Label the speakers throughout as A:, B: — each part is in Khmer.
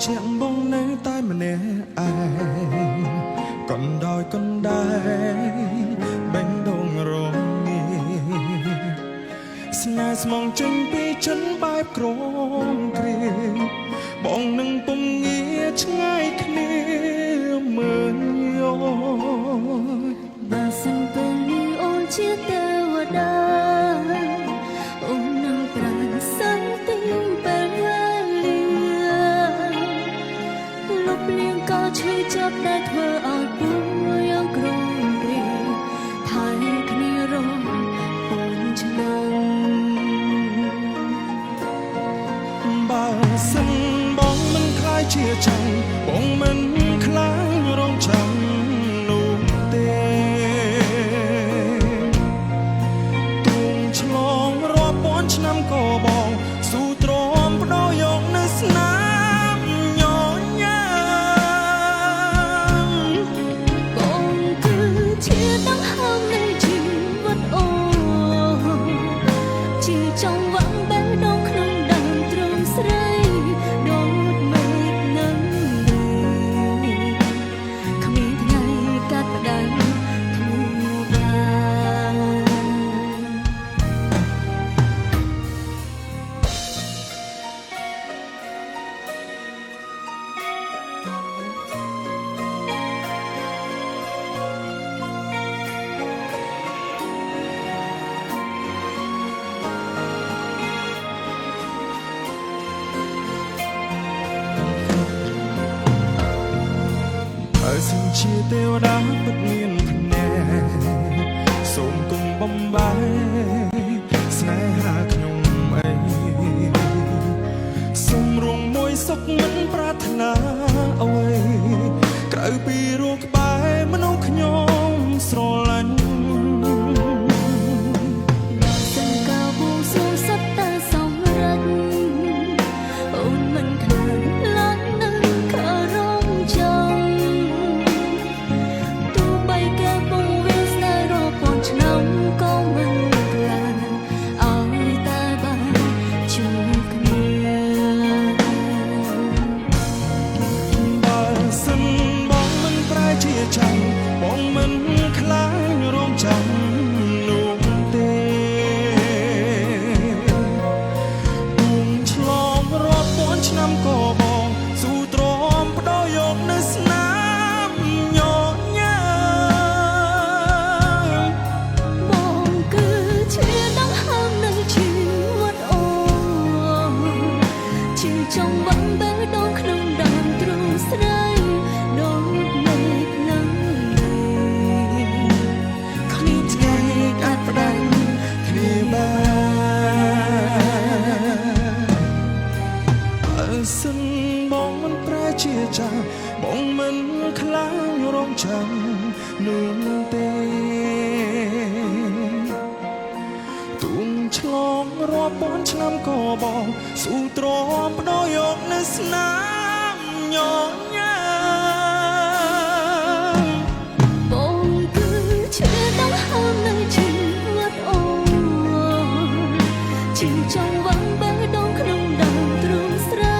A: ជាងបងនៅតែម្នាក់ឯងកុំដោយកុំដែរបេះដូងរងាស្នេហ៍ស្មងចេញពីចិនបែបក្រមគ្រាបងនឹងពុំងាឆ្ងាយគ្នាមើលយោ
B: បើសិនពេលនេះអូនជាទេវតាអូននឹងប្រាំសន្តិពេលវេលាលុបលាងក៏ឈឺចាប់ដែលធ្វើឲ្យពូយ៉ាងក្រំគ្រាថែគ្នារងអូនឆ្នាំ
A: បើសិនបងមិនខ្លាយជាចាំងបងមិនខ្លាចរងចាំនោះទេទូងឆ្លងរាប់ពាន់ឆ្នាំក៏បងស៊ូទ្រាំបដោយកនៅស្នាមញញ៉ាំ
B: បងគឺជាដង្ហើមនៃជីវិតអូនជាចង់វ៉ាំងបេះដូងក្នុងដើមទ្រូងស្រីដូចមេឃនឹងគ្មានថ្ងៃកាត់ផ្ដាច់ធូរ
A: បើសិនជាទេវតាពិតមានភ្នែកសូមគុំបំបាយស្នេហាខ្ញុំអីសូមរងមួយសុខមិនប្រាថ្នាអ្វីក្រៅពីរួងក្បែរមនុស្សខ្ញុំស្រឡាញ់
B: សង្កលបួងសួងសត្វតែសម្រេចអូនមិនខ្លាចលាក់នឹងខរងចាំទោះបីគេបងវាស្នេហ៍រាប់ពាន់ឆ្នាំក៏មិនខ្លាចឲ្យតែបានជួបគ្នា
A: បើសិនបងមិនប្រែជាចាំបងមិនខ្លាចរងចាំនោះទេទូងឆ្លងរាប់ពាន់ឆ្នាំក៏បងស៊ូទ្រាំបដោយកនៅស្នាមញញ៉ាំ
B: បងគឺជាដង្ហើមនៃជីវិតអូនជាចង់វ៉ាំងបេះដូងក្នុងដើមទ្រូងស្រីដូចមេឃនឹងគ្មានថ្ងៃកាត់ផ្ដាច់
A: គ្នាបានបើសិនបងមិនប្រែជាចាំបងមិនខ្លាចរងចាំនោះទេទូងឆ្លងរាប់ពាន់ឆ្នាំក៏បងស៊ូទ្រាំបដោយកនៅស្នាមញញ៉ាំ
B: បងគឺជាដង្ហើមនៃជីវិតអូនជាចង់វ៉ាំងបេះដូងក្នុងដើមទ្រូងស្រី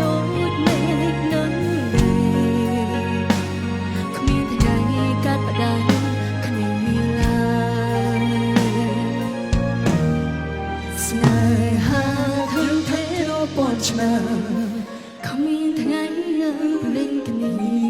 B: ដូចមេឃនឹងគ្មានថ្ងៃកាត់ផ្ដាច់គ្នាឡើយស្នេហាធំធេងរាប់ពាន់ឆ្នាំគ្មានថ្ងៃភ្លេចគ្នា